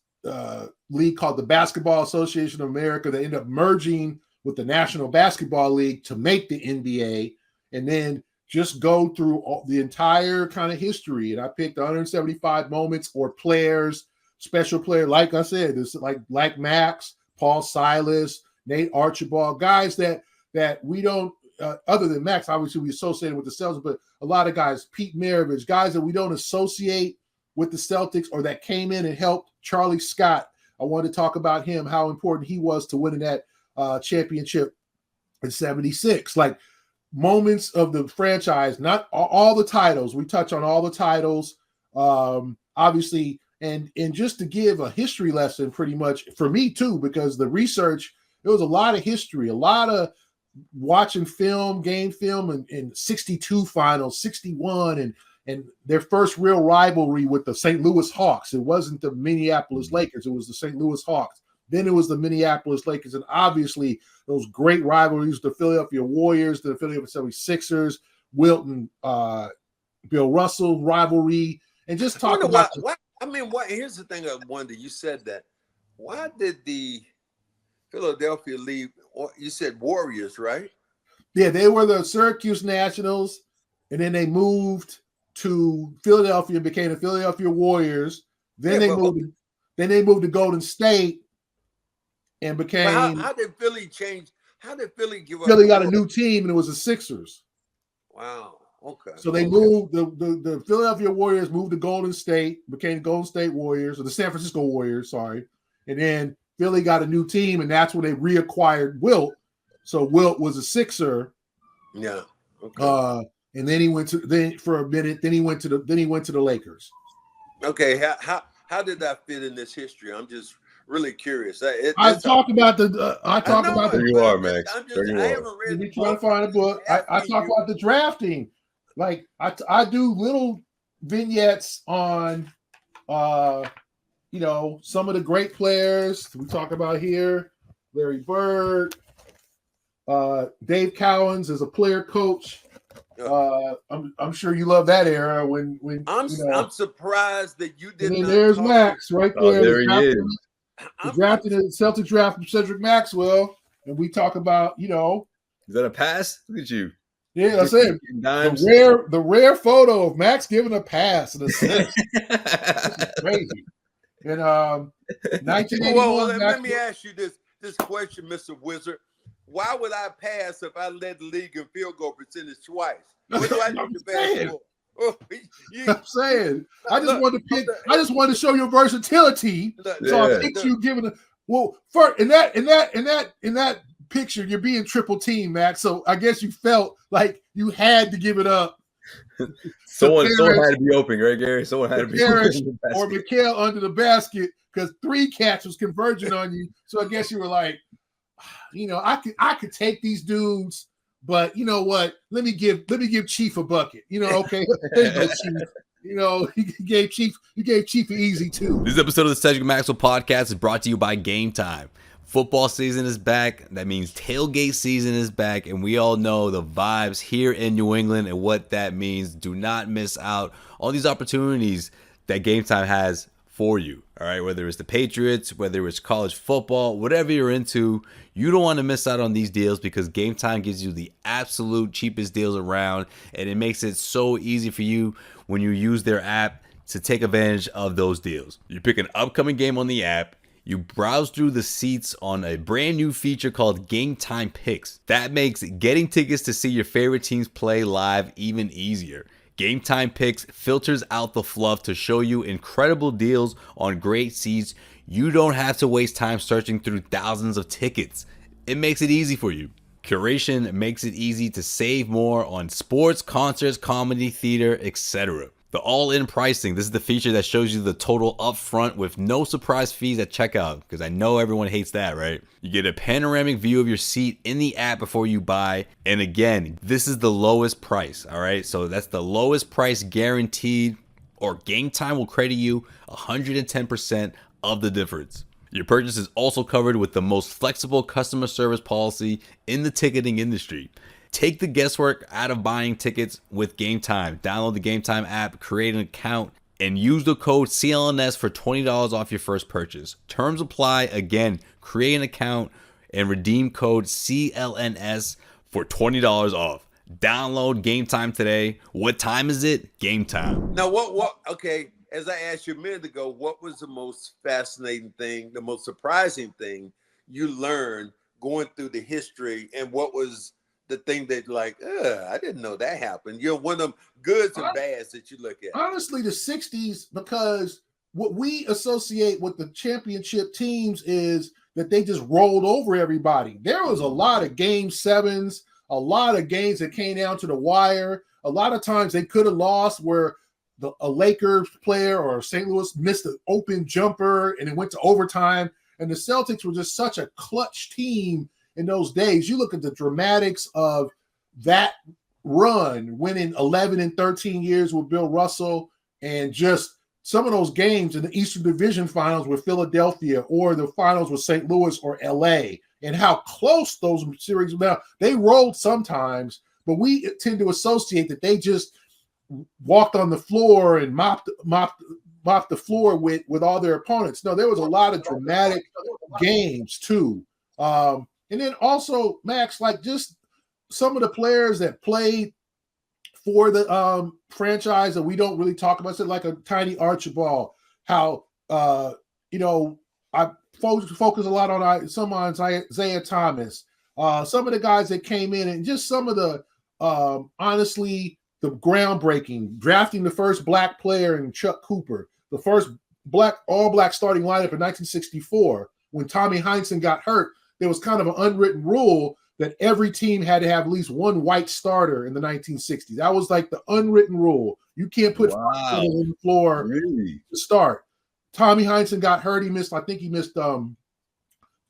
league called the Basketball Association of America that ended up merging with the National Basketball League to make the NBA, and then just go through the entire kind of history. And I picked 175 moments or players, special player, like I said, this like Max, Paul Silas, Nate Archibald, guys that we don't, other than Max, obviously we associated with the Celtics, but a lot of guys, Pete Maravich, guys that we don't associate with the Celtics or that came in and helped. Charlie Scott, I wanted to talk about him, how important he was to winning that championship in 76. Like moments of the franchise, not all the titles. We touch on all the titles, obviously, and just to give a history lesson pretty much for me too, because the research, there was a lot of history, a lot of watching film, game film in 62 finals, 61, and their first real rivalry with the St. Louis Hawks. It wasn't the Minneapolis Lakers. It was the St. Louis Hawks. Then it was the Minneapolis Lakers. And obviously those great rivalries, the Philadelphia Warriors, the Philadelphia 76ers, Wilton, Bill Russell rivalry, and just talk about here's the thing I wonder. You said that. Why did the Philadelphia leave? Or you said Warriors, right? Yeah, they were the Syracuse Nationals, and then they moved to Philadelphia and became the Philadelphia Warriors. Then they moved to Golden State and became. How did Philly change? How did Philly give up? Philly got a new team, and it was the Sixers. Wow. Okay. So they moved the Philadelphia Warriors moved to Golden State, became Golden State Warriors, or the San Francisco Warriors, sorry. And then Philly got a new team, and that's when they reacquired Wilt. So Wilt was a Sixer. Yeah. Okay. And then he went to for a minute. Then he went to the Lakers. Okay. How did that fit in this history? I'm just really curious. I talk about the. There you are, Max. There you are. I haven't read. You trying to find a book? I talk about the drafting. Like I do little vignettes on, some of the great players we talk about here. Larry Bird, Dave Cowens is a player coach. I'm sure you love that era when I'm surprised that you didn't. And there's Max right there. Oh, there he is. The drafted in the Celtics draft from Cedric Maxwell, and we talk about Is that a pass? Look at you. Yeah, I said the rare photo of Max giving a pass and assist. This is crazy. And 1981. Well, let me ask you this question, Mr. Wizard. Why would I pass if I led the league in field goal percentage twice? What do I need to pass for? I'm saying I just wanted to show your versatility. So I picked you giving first in that picture, you're being triple team, Max. So I guess you felt like you had to give it up. Someone had to be open, right, Gary? Someone had to be open. Or Mikhail under the basket because 3 catch was converging on you. So I guess you were like, I could take these dudes, but you know what? Let me give Chief a bucket. Okay, there you go, Chief. You gave Chief an easy too. This episode of the Cedric Maxwell Podcast is brought to you by Game Time. Football season is back. That means tailgate season is back, and we all know the vibes here in New England and what that means. Do not miss out on these opportunities that Game Time has for you. All right, whether it's the Patriots, whether it's college football, whatever you're into, you don't want to miss out on these deals because Game Time gives you the absolute cheapest deals around, and it makes it so easy for you when you use their app to take advantage of those deals. You pick an upcoming game on the app, you browse through the seats on a brand new feature called Game Time Picks. That makes getting tickets to see your favorite teams play live even easier. Game Time Picks filters out the fluff to show you incredible deals on great seats. You don't have to waste time searching through thousands of tickets. It makes it easy for you. Curation makes it easy to save more on sports, concerts, comedy, theater, etc. The all-in pricing, this is the feature that shows you the total up front with no surprise fees at checkout, because I know everyone hates that, right? You get a panoramic view of your seat in the app before you buy. And again, this is the lowest price, all right? So that's the lowest price guaranteed, or Game Time will credit you 110% of the difference. Your purchase is also covered with the most flexible customer service policy in the ticketing industry. Take the guesswork out of buying tickets with Game Time. Download the Game Time app, create an account, and use the code CLNS for $20 off your first purchase. Terms apply. Again, create an account and redeem code CLNS for $20 off. Download Game Time today. What time is it? Game time. Now, okay, as I asked you a minute ago, what was the most fascinating thing, the most surprising thing you learned going through the history, and what was the thing that like, I didn't know that happened. You're one of them goods and bads that you look at. Honestly, the 60s, because what we associate with the championship teams is that they just rolled over everybody. There was a lot of game sevens, a lot of games that came down to the wire. A lot of times they could have lost where a Lakers player or St. Louis missed an open jumper and it went to overtime. And the Celtics were just such a clutch team in those days. You look at the dramatics of that run, winning 11 and 13 years with Bill Russell, and just some of those games in the Eastern Division Finals with Philadelphia or the finals with St. Louis or LA, and how close those series were. Now, they rolled sometimes, but we tend to associate that they just walked on the floor and mopped the floor with all their opponents. No, there was a lot of dramatic games too. And then also, Max, like just some of the players that played for the franchise that we don't really talk about, like a Tiny Archibald, how, I focus a lot on Isaiah Thomas, some of the guys that came in, and just some of the, honestly, the groundbreaking, drafting the first black player in Chuck Cooper, the first all-black starting lineup in 1964. When Tommy Heinsohn got hurt, there was kind of an unwritten rule that every team had to have at least one white starter in the 1960s. That was like the unwritten rule. You can't put on the floor to start. Tommy Heinsohn got hurt. He missed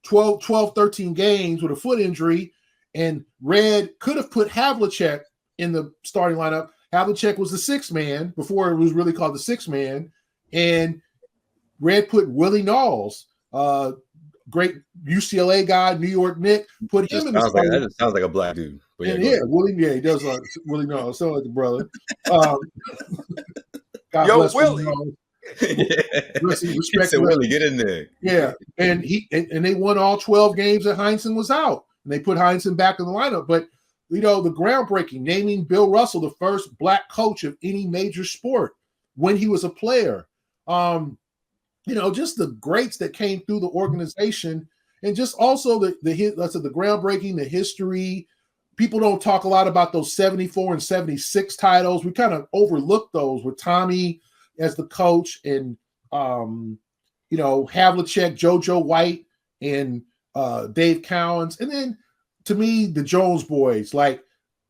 12, 13 games with a foot injury, and Red could have put Havlicek in the starting lineup. Havlicek was the sixth man before it was really called the sixth man, and Red put Willie Knowles, great UCLA guy, New York Knicks, put him in the starting. That just sounds like a black dude. But Willie, he does like Willie Knowles. Sounds like the brother. God Yo, bless Willie. Respect to Willie, get in there. Yeah, and they won all 12 games that Heinsohn was out, and they put Heinsohn back in the lineup. But the groundbreaking, naming Bill Russell the first black coach of any major sport when he was a player. Just the greats that came through the organization, and just also the groundbreaking, the history. People don't talk a lot about those 74 and 76 titles. We kind of overlook those with Tommy as the coach, and Havlicek, JoJo White, and Dave Cowens. And then to me, the Jones boys, like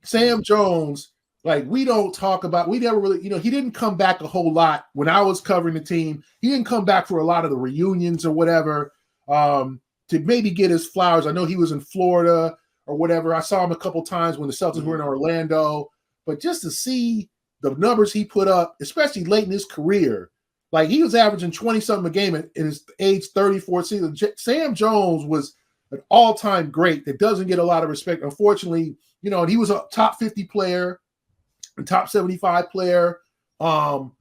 Sam Jones, like we don't talk about, we never really, he didn't come back a whole lot when I was covering the team. He didn't come back for a lot of the reunions or whatever, to maybe get his flowers. I know he was in Florida or whatever. I saw him a couple times when the Celtics were in Orlando, but just to see the numbers he put up, especially late in his career, like he was averaging 20-something a game in his age 34 season. Sam Jones was an all-time great that doesn't get a lot of respect. Unfortunately, and he was a top 50 player, a top 75 player. God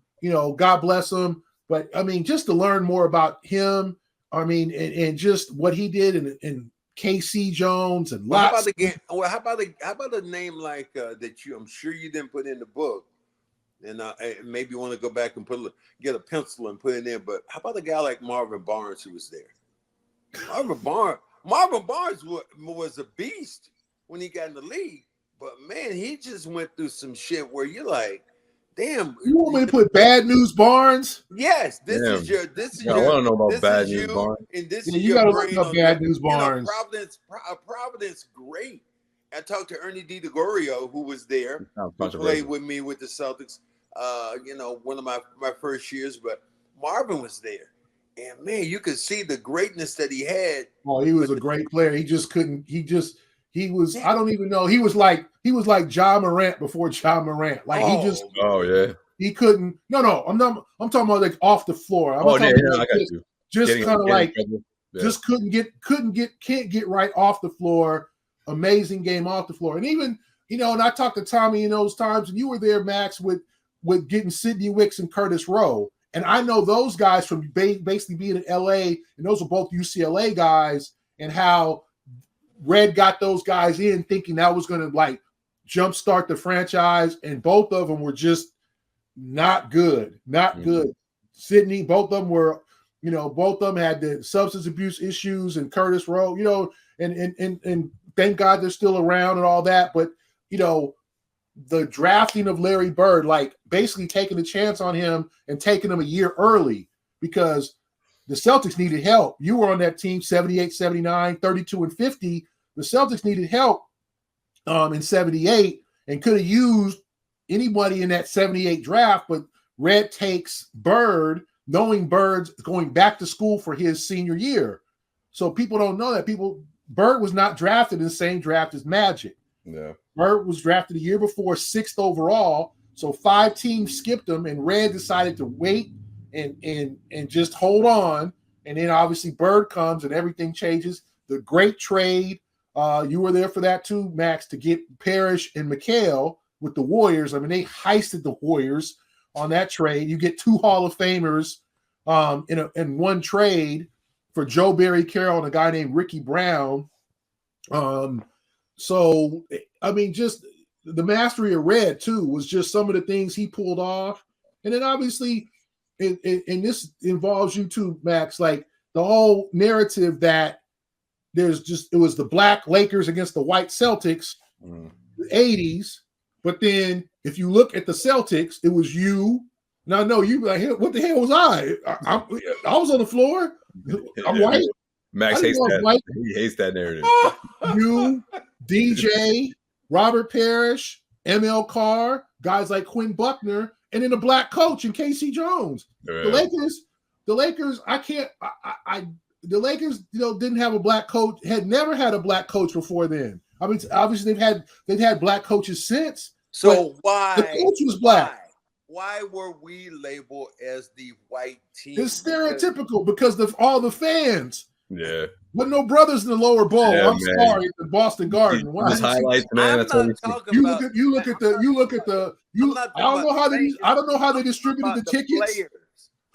bless him. But I mean, just to learn more about him, and just what he did and KC Jones and lots. How about a name like that I'm sure you didn't put in the book, and maybe you want to go back and get a pencil and put it in. But how about a guy like Marvin Barnes who was there? Marvin Barnes was a beast when he got in the league, but man, he just went through some shit where you're like, damn. You want me to put Bad News Barnes? Yes, this is your. I want to know about Bad News Barnes. And this is you got to look up Bad News Barnes. Providence, great. I talked to Ernie DiGregorio, who was there, who played with me with the Celtics. One of my first years, but Marvin was there. And man, you could see the greatness that he had. Oh, he was a great player. He just couldn't. He was. I don't even know. He was like Ja Morant before Ja Morant. Like he just. Oh yeah. He couldn't. No. I'm talking about like off the floor. I got you. Just kind of like just can't get right off the floor. Amazing game off the floor, and even and I talked to Tommy in those times, and you were there, Max, with getting Sidney Wicks and Curtis Rowe. And I know those guys from basically being in LA, and those are both UCLA guys, and how Red got those guys in thinking that was going to like jumpstart the franchise, and both of them were just not good. Sidney, both of them were, both of them had the substance abuse issues, and Curtis Rowe, and thank God they're still around and all that. But, the drafting of Larry Bird, like basically taking a chance on him and taking him a year early because the Celtics needed help. You were on that team, 78, 79, 32, and 50. The Celtics needed help in 78 and could have used anybody in that 78 draft, but Red takes Bird, knowing Bird's going back to school for his senior year. So people don't know that. Bird was not drafted in the same draft as Magic. Yeah. Bird was drafted a year before, 6th overall. So 5 teams skipped him, and Red decided to wait and just hold on. And then obviously Bird comes and everything changes. The great trade. You were there for that too, Max, to get Parrish and McHale with the Warriors. I mean, they heisted the Warriors on that trade. You get 2 Hall of Famers in one trade for Joe Barry Carroll and a guy named Ricky Brown. So, I mean, just the mastery of Red, too, was just some of the things he pulled off. And then obviously, and this involves you too, Max, like the whole narrative that it was the black Lakers against the white Celtics, the 80s. But then if you look at the Celtics, it was you. Now, no, you like, what the hell was I? I was on the floor. I'm white. Max hates that. White. He hates that narrative. You, DJ, Robert Parrish, ML Carr, guys like Quinn Buckner, and then a black coach in Casey Jones. Yeah. The Lakers, the Lakers, didn't have a black coach, had never had a black coach before then. I mean, obviously they've had black coaches since. So why the coach was black? Why were we labeled as the white team? It's stereotypical because of all the fans. Yeah. But no brothers in the lower bowl. Yeah, I'm sorry, the Boston Garden. These highlights, man. That's all you look at the. I don't know how they distributed the tickets.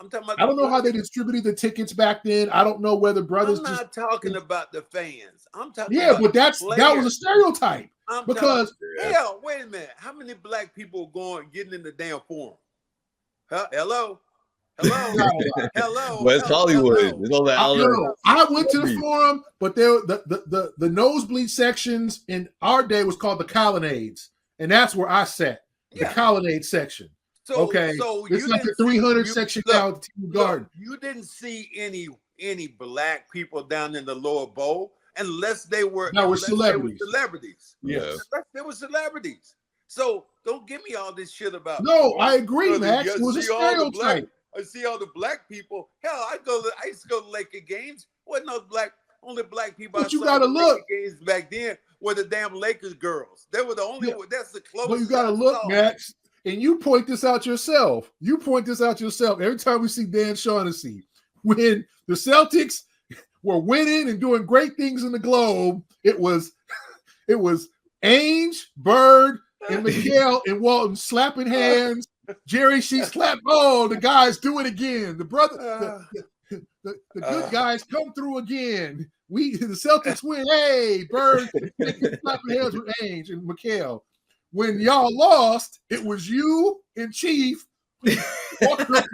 I don't know how they distributed the tickets back then. I don't know whether brothers. I'm not talking about the fans. I'm talking. Yeah, but that was a stereotype. Because hell, wait a minute. How many black people getting in the damn forum? Hello. West Hollywood. It's all that. I went to the forum, but the nosebleed sections in our day was called the colonnades, and that's where I sat. The colonnade section. So it's like the 300 section down at the Team Garden. You didn't see any black people down in the lower bowl unless they were celebrities. Yes, unless they were celebrities. So don't give me all this shit about. No, I agree, Max. It was a stereotype. I see all the black people. Hell, I used to go to Laker games. Wasn't no only black people. But you gotta look. Games back then were the damn Lakers girls. They were the only. Yeah. That's the closest. But you gotta look, Max. And you point this out yourself. Every time we see Dan Shaughnessy. When the Celtics were winning and doing great things in the Globe, it was Ainge, Bird, and McHale and Walton slapping hands. Jerry, she slapped. Oh, the guys do it again. The good guys come through again. The Celtics win. Hey, Bird, slapping hands with Ainge and McHale. When y'all lost, it was you and Chief. What the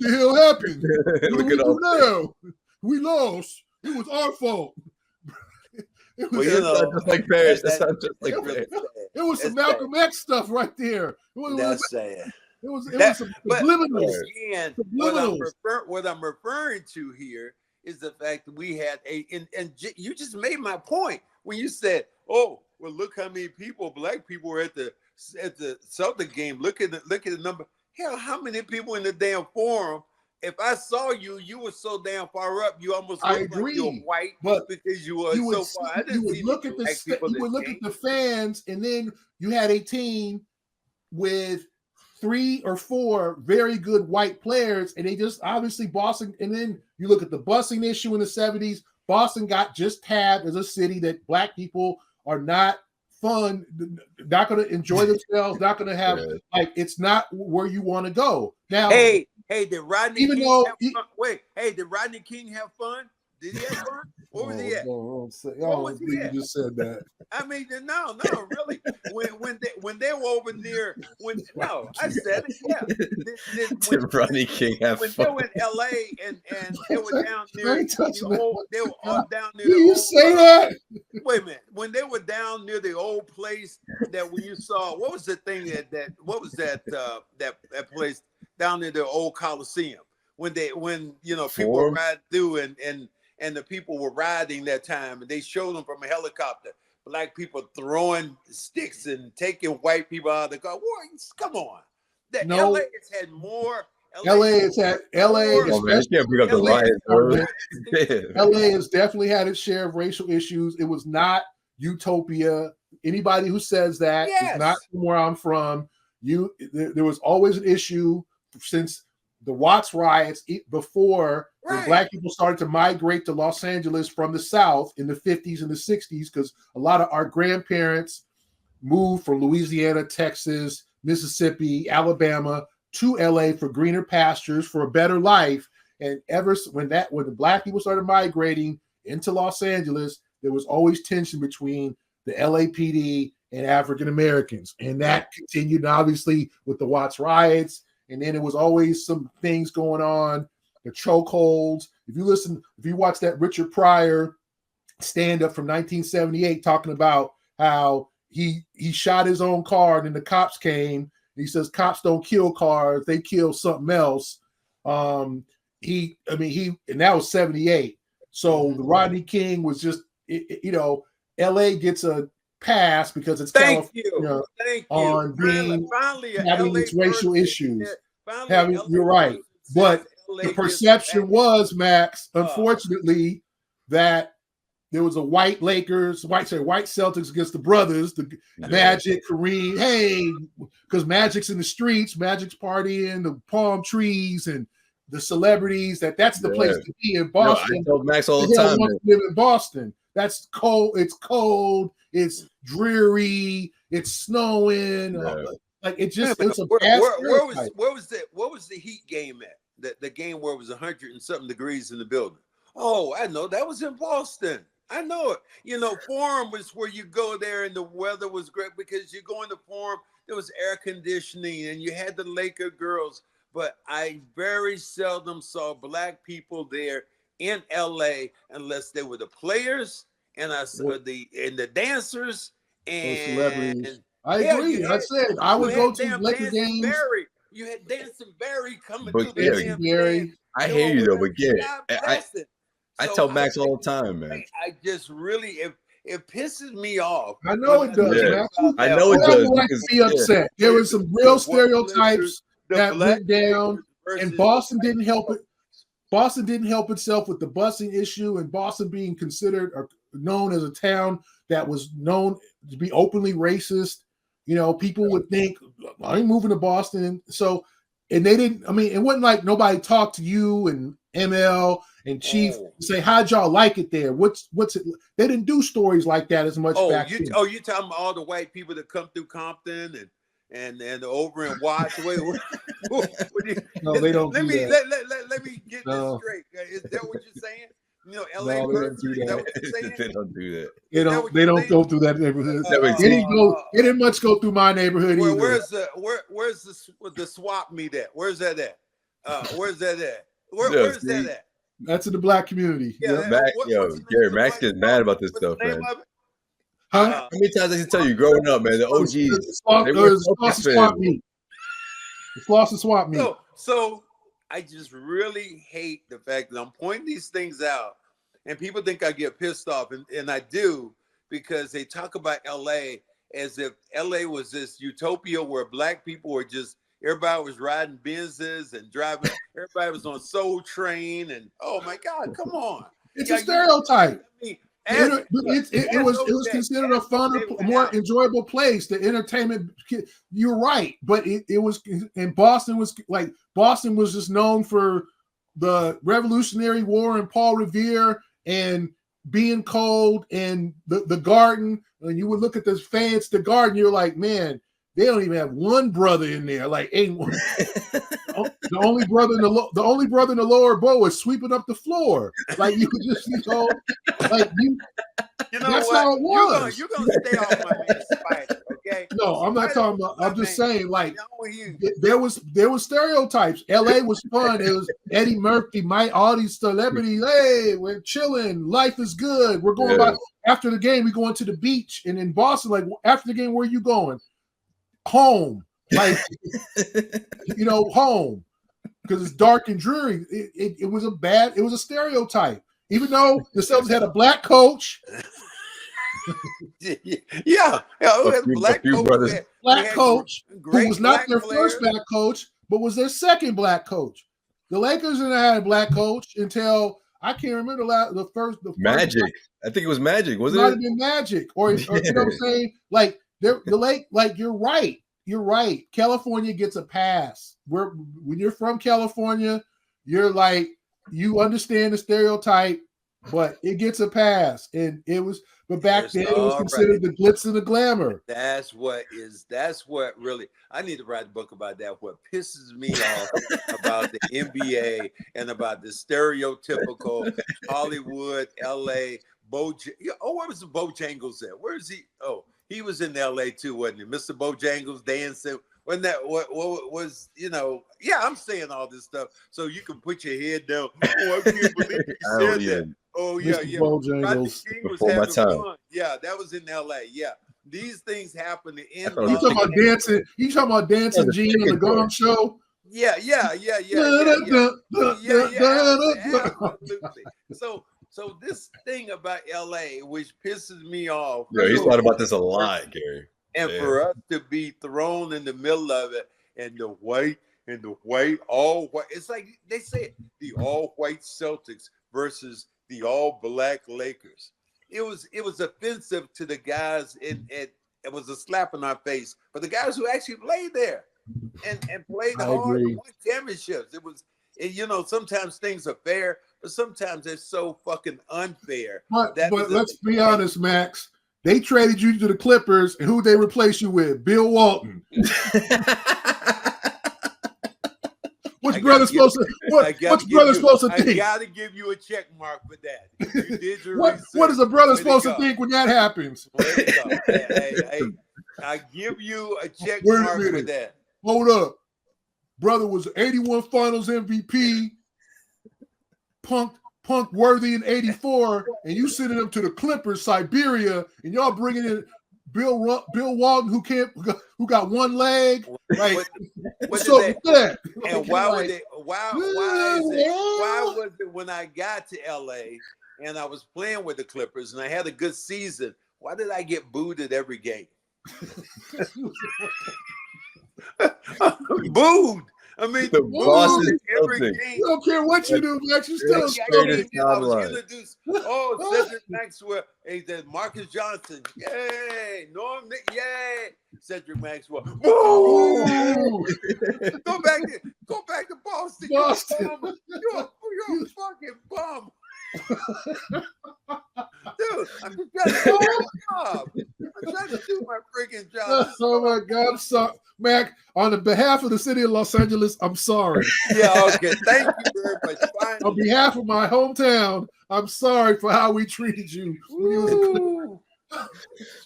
hell happened? What do we do now? We lost. It was our fault. It was just like Parrish. That sounds just like Parrish. It was some Malcolm X stuff right there. That's sad. It was some subliminals. Again, what I'm referring to here is the fact that we had and you just made my point when you said, "Oh, well, look how many black people were at the Celtic game. Look at the number. Hell, how many people in the damn forum? If I saw you, you were so damn far up, you almost looked like you were white, but because you were so far. You would look at the fans, and then you had a team with 3 or 4 very good white players, and they just obviously Boston. And then you look at the busing issue in the 70s. Boston got just tabbed as a city that black people are not fun, not going to enjoy themselves, not going to have it's not where you want to go. Now, hey, did Rodney King have fun? Wait, hey, did Rodney King have fun? Did he have fun? Where was he at? You just said that. I mean, no, really. When they were over near, I said it. Yeah. Did Rodney King have when fun? they were in L.A. and they were down near they were all down near. Did you say that? Wait a minute. When they were down near the old place that when you saw, what was the thing what was that place down near the old Coliseum? When people were riding through and the people were riding that time and they showed them from a helicopter, black people throwing sticks and taking white people out of the car. Come on. LA has had more. LA has definitely had its share of racial issues. It was not utopia. Anybody who says that is not from where I'm from. There was always an issue since the Watts riots before when black people started to migrate to Los Angeles from the South in the 50s and the 60s, because a lot of our grandparents moved from Louisiana, Texas, Mississippi, Alabama to LA for greener pastures, for a better life. And when the black people started migrating into Los Angeles, there was always tension between the LAPD and African Americans. And that continued, obviously, with the Watts riots. And then it was always some things going on, the chokeholds. If you watch that Richard Pryor stand-up from 1978 talking about how he shot his own car and then the cops came. He says cops don't kill cars, they kill something else. And that was 78. So the Rodney King was just, LA gets a pass because it's California on being having these racial issues. You're right. But the perception was, Max, unfortunately, that there was a white Celtics against the brothers, the Magic, Kareem. Hey, because Magic's in the streets, Magic's partying, the palm trees, and the celebrities. That's the place to be in Boston. I tell Max all the time. Live in Boston. That's cold. It's cold. It's dreary. It's snowing. Like it just. It's a where was the Heat game at? The game where it was 100 and something degrees in the building. Oh, I know that was in Boston. I know it. Forum was where you go there and the weather was great because you go in the Forum, there was air conditioning and you had the Laker girls. But I very seldom saw black people there in LA unless they were the players and I saw the dancers and celebrities. I agree. I said I would go to Laker games. You had Dancing Barry coming through the damn Barry. I hear you though, but I tell Max all the time, man. I just really, it pisses me off. I know it does, Max. I know it does. Be upset. There were some real stereotypes that went down, and Boston didn't help it. Boston didn't help itself with the busing issue, and Boston being considered or known as a town that was known to be openly racist. People would think, I ain't moving to Boston. So, and they didn't, it wasn't like nobody talked to you and ML and Chief say, how'd y'all like it there? What's it? They didn't do stories like that as much back then. You're talking about all the white people that come through Compton and over in Watts. No, they don't. Let me get this straight. Is that what you're saying? LA. No, they don't do that. They don't do that. They don't go through that neighborhood. It didn't much go through my neighborhood either. Where's the swap meet at? Where's that at? Where's that at? Where's that at? That's in the black community. Yeah, Gary, Max gets mad about this stuff, man. Huh? How many times I can tell you growing up, man? The OGs. Floss and swap meet. So I just really hate the fact that I'm pointing these things out, and people think I get pissed off, and I do, because they talk about LA as if LA was this utopia where black people were just. Everybody was riding Benzes and driving. Everybody was on Soul Train, and oh my God, come on! It's a stereotype. It was considered a funner, more enjoyable place. The entertainment. You're right, but it was. And Boston was just known for the Revolutionary War and Paul Revere and being cold and the Garden. And you would look at the Garden. You're like, man. They don't even have one brother in there. Like, ain't one. the only brother in the lower bowl is sweeping up the floor. Like you could just, like you. You know that's what? how it was. You're gonna stay off my man Spider, okay? No, I'm not talking about. I'm just saying, like you. there was stereotypes. LA was fun. It was Eddie Murphy, all these celebrities. Hey, we're chilling. Life is good. We're going by after the game. We going to the beach, and in Boston, like after the game, where are you going? Home, like home, because it's dark and dreary. It was a stereotype. Even though the Celtics had a black coach. Yeah, black coach who was not their first black coach, but was their second black coach. The Lakers didn't have a black coach until I can't remember the first Magic. I think it was Magic, wasn't it? Might have been Magic, or you know what I'm saying? Like you're right. You're right. California gets a pass. When you're from California, you're like you understand the stereotype, but it gets a pass, and it was. But back then, it was considered the glitz and the glamour. That's what really. I need to write a book about that. What pisses me off about the NBA and about the stereotypical Hollywood, LA. What was the Bojangles at? Where is he? Oh, he was in LA too, wasn't he? Mr. Bojangles dancing. Wasn't that what was, yeah, I'm saying all this stuff so you can put your head down. Oh, I can't believe you said that. Oh, yeah, Mr. Bojangles. Before my time. Fun. Yeah, that was in LA. Yeah. These things happen in You talking about dancing? You talking about dancing Gene on the Gong Show? Yeah. Absolutely. So this thing about LA, which pisses me off. Yeah, he's thought about this a lot, Gary. And for us to be thrown in the middle of it, and the white, all white. It's like they say the all white Celtics versus the all black Lakers. It was offensive to the guys, and it was a slap in our face for the guys who actually played there and played hard and won championships. It was, sometimes things are fair, but sometimes it's so fucking unfair. But let's be honest, Max. They traded you to the Clippers, and who they replace you with? Bill Walton. What's brother supposed to think? I gotta give you a check mark for that. You did your what is a brother supposed to think when that happens? Hey, I give you a check mark for that. Hold up. Brother was 81 Finals MVP, Punk worthy in 84, and you sending them to the Clippers, Siberia, and y'all bringing in Bill Walton who got one leg. Like, what's up with that? And why was it when I got to LA and I was playing with the Clippers and I had a good season, why did I get booed at every game? Booed. I mean, the Boston every game. You don't care what you do, Max. You still I was introduced. Cedric Maxwell. Hey, there's Marcus Johnson. Yay. Norm Nick. Yay. Cedric Maxwell. Woo! Go back to Boston. You're a fucking bum. Dude, I'm just trying to do my job. I'm trying to do my freaking job. Oh my God, I'm sorry. Mac, on the behalf of the city of Los Angeles, I'm sorry. Yeah, okay. Thank you very much. Finally. On behalf of my hometown, I'm sorry for how we treated you.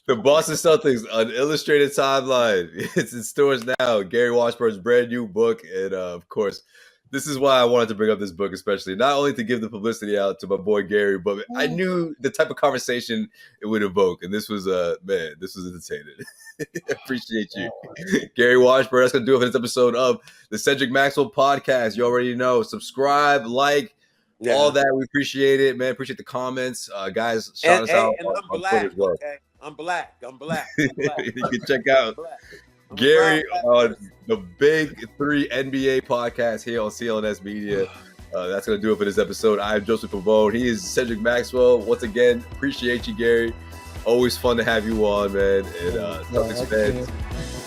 The Boston Celtics, an illustrated timeline. It's in stores now. Gary Washburn's brand new book. And of course, this is why I wanted to bring up this book, especially not only to give the publicity out to my boy Gary, but I knew the type of conversation it would evoke. And this was entertaining. Appreciate you. Gary Washburn. That's going to do it for this episode of the Cedric Maxwell Podcast. You already know. Subscribe, like, all that. We appreciate it, man. Appreciate the comments. Guys, shout us out on Twitter as well. Okay? I'm black. You can check out Gary on the Big 3 NBA podcast here on CLNS Media. That's going to do it for this episode. I'm Josue Pavon. He is Cedric Maxwell. Once again, appreciate you, Gary. Always fun to have you on, man. And Celtics fans,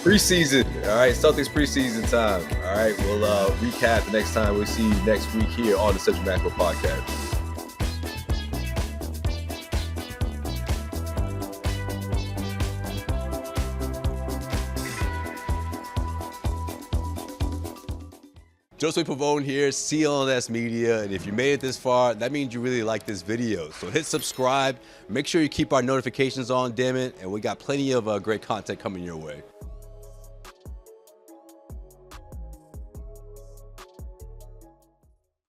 preseason. All right, Celtics preseason time. All right, we'll recap the next time. We'll see you next week here on the Cedric Maxwell Podcast. Josue Pavon here, CLNS Media, and if you made it this far, that means you really like this video. So hit subscribe, make sure you keep our notifications on, damn it, and we got plenty of great content coming your way.